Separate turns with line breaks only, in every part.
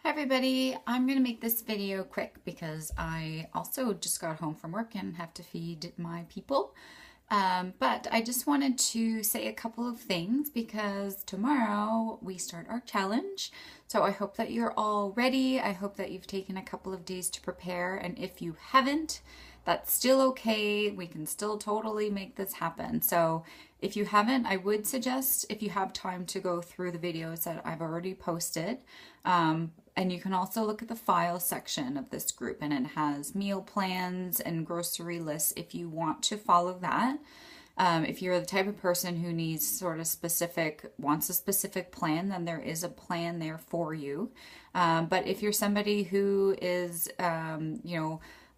Hi everybody, I'm going to make this video quick because I also just got home from work and have to feed my people. But I just wanted to say a couple of things because tomorrow we start our challenge. So I hope that you're all ready. I hope that you've taken a couple of days to prepare. And if you haven't, that's still okay. We can still totally make this happen. So if you haven't, I would suggest if you have time to go through the videos that I've already posted. And you can also look at the file section of this group, and it has meal plans and grocery lists if you want to follow that. If you're the type of person who needs sort of wants a specific plan, then there is a plan there for you. But if you're somebody who is, a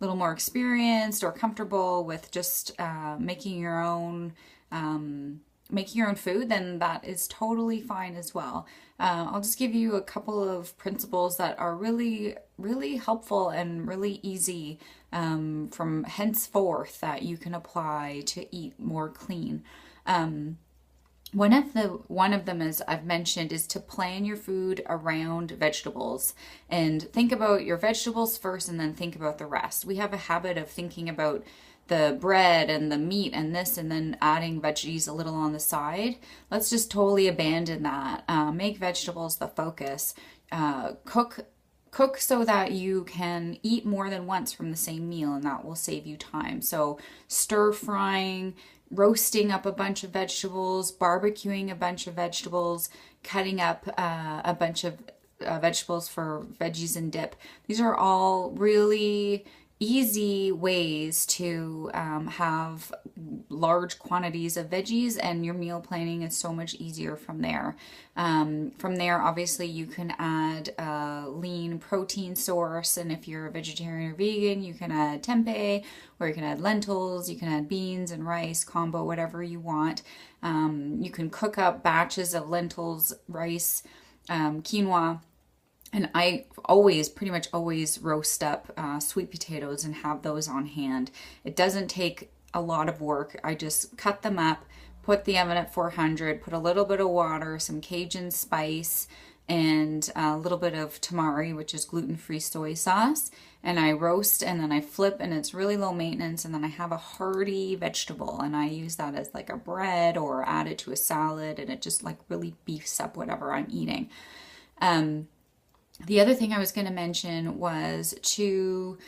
little more experienced or comfortable with just making your own food, then that is totally fine as well. I'll just give you a couple of principles that are really, really helpful and really easy from henceforth that you can apply to eat more clean. One of them, as I've mentioned, is to plan your food around vegetables and think about your vegetables first and then think about the rest. We have a habit of thinking about the bread and the meat and this and then adding veggies a little on the side. Let's just totally abandon that. Make vegetables the focus. Cook so that you can eat more than once from the same meal, and that will save you time. So stir frying, roasting up a bunch of vegetables, barbecuing a bunch of vegetables, cutting up a bunch of vegetables for veggies and dip. These are all really easy ways to have large quantities of veggies, and your meal planning is so much easier from there. From there, obviously, you can add a lean protein source, and if you're a vegetarian or vegan, you can add tempeh, or you can add lentils, you can add beans and rice combo, whatever you want. You can cook up batches of lentils, rice, quinoa. And I pretty much always roast up sweet potatoes and have those on hand. It doesn't take a lot of work. I just cut them up, put the oven at 400, put a little bit of water, some Cajun spice, and a little bit of tamari, which is gluten-free soy sauce. And I roast and then I flip, and it's really low maintenance. And then I have a hearty vegetable, and I use that as like a bread or add it to a salad, and it just like really beefs up whatever I'm eating. The other thing I was going to mention was to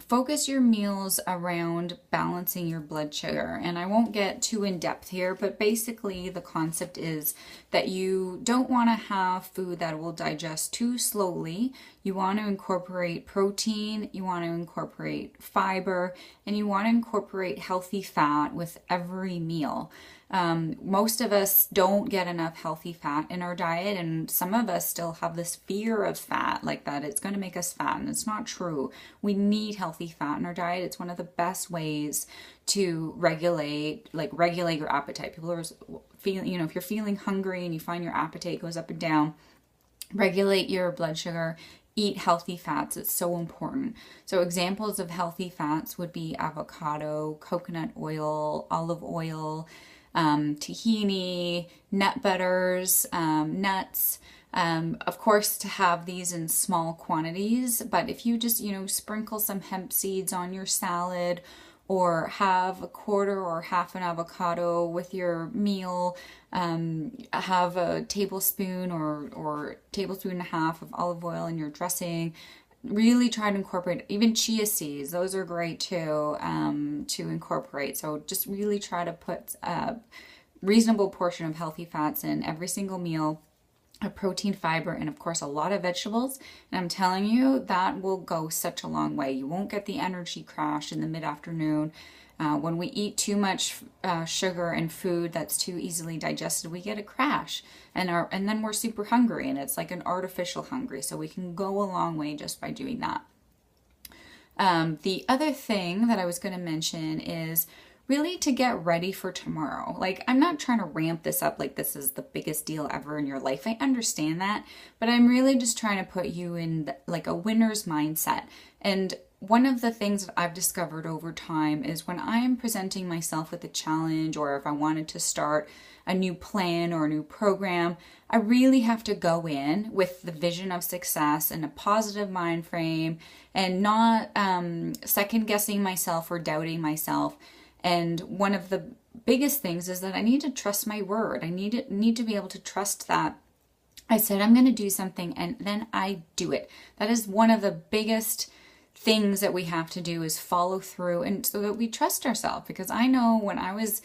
focus your meals around balancing your blood sugar. And I won't get too in depth here, but basically the concept is that you don't want to have food that will digest too slowly. You want to incorporate protein, you want to incorporate fiber, and you want to incorporate healthy fat with every meal. Most of us don't get enough healthy fat in our diet, and some of us still have this fear of fat, like that it's going to make us fat, and it's not true. We need healthy fat in our diet. It's one of the best ways to regulate your appetite. People are feeling, if you're feeling hungry and you find your appetite goes up and down, regulate your blood sugar. Eat healthy fats. It's so important. So examples of healthy fats would be avocado, coconut oil, olive oil, tahini, nut butters, nuts. Of course, to have these in small quantities, but if you just, sprinkle some hemp seeds on your salad, or have a quarter or half an avocado with your meal, have a tablespoon or tablespoon and a half of olive oil in your dressing. Really try to incorporate even chia seeds. Those are great too, to incorporate. So just really try to put a reasonable portion of healthy fats in every single meal, a protein, fiber, and of course a lot of vegetables. And I'm telling you, that will go such a long way. You won't get the energy crash in the mid-afternoon. When we eat too much sugar and food that's too easily digested, we get a crash, and then we're super hungry, and it's like an artificial hungry. So we can go a long way just by doing that. The other thing that I was going to mention is really to get ready for tomorrow. Like, I'm not trying to ramp this up like this is the biggest deal ever in your life. I understand that, but I'm really just trying to put you in like a winner's mindset. And one of the things that I've discovered over time is when I am presenting myself with a challenge, or if I wanted to start a new plan or a new program, I really have to go in with the vision of success and a positive mind frame, and not second guessing myself or doubting myself. And one of the biggest things is that I need to trust my word. I need to be able to trust that I said I'm going to do something and then I do it. That is one of the biggest things that we have to do, is follow through, and so that we trust ourselves. Because I know when I was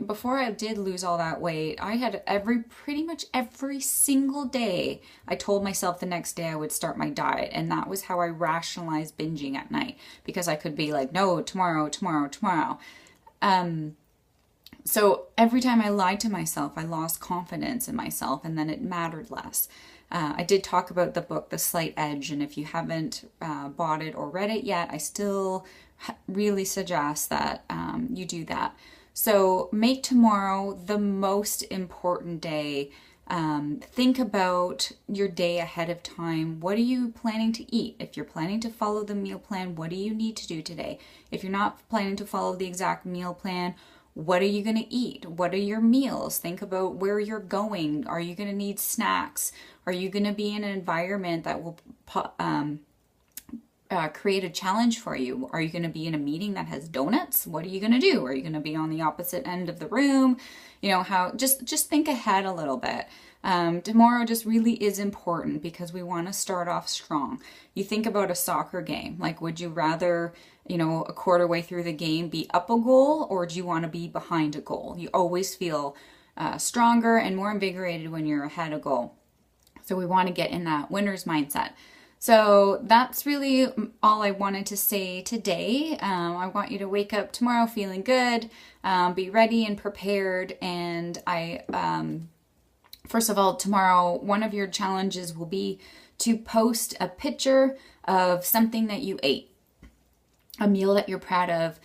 before I did lose all that weight, I had pretty much every single day I told myself the next day I would start my diet, and that was how I rationalized binging at night, because I could be like, no, tomorrow. So every time I lied to myself, I lost confidence in myself, and then it mattered less. I did talk about the book, The Slight Edge, and if you haven't bought it or read it yet, I still really suggest that you do that. So make tomorrow the most important day. Think about your day ahead of time. What are you planning to eat? If you're planning to follow the meal plan, what do you need to do today? If you're not planning to follow the exact meal plan, what are you going to eat? What are your meals? Think about where you're going. Are you going to need snacks? Are you going to be in an environment that will create a challenge for you? Are you going to be in a meeting that has donuts? What are you going to do? Are you going to be on the opposite end of the room? Just think ahead a little bit. Tomorrow just really is important because we want to start off strong. You think about a soccer game, like, would you rather, a quarter way through the game be up a goal, or do you want to be behind a goal? You always feel stronger and more invigorated when you're ahead a goal. So we want to get in that winner's mindset. So that's really all I wanted to say today. I want you to wake up tomorrow feeling good, be ready and prepared. And first of all, tomorrow, one of your challenges will be to post a picture of something that you ate, a meal that you're proud of,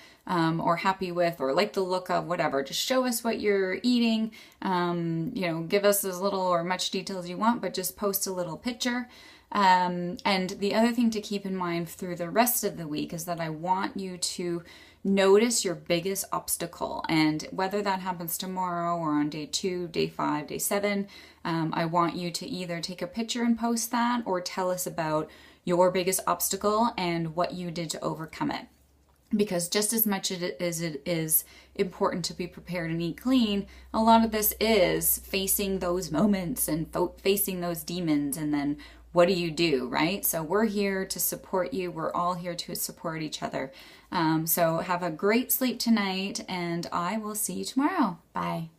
or happy with, or like the look of, whatever. Just show us what you're eating. Give us as little or much detail as you want, but just post a little picture. And the other thing to keep in mind through the rest of the week is that I want you to notice your biggest obstacle. And whether that happens tomorrow or on day 2, day 5, day 7, I want you to either take a picture and post that, or tell us about your biggest obstacle and what you did to overcome it. Because just as much as it is important to be prepared and eat clean, a lot of this is facing those moments and facing those demons, and then what do you do, right? So we're here to support you. We're all here to support each other. So have a great sleep tonight, and I will see you tomorrow. Bye.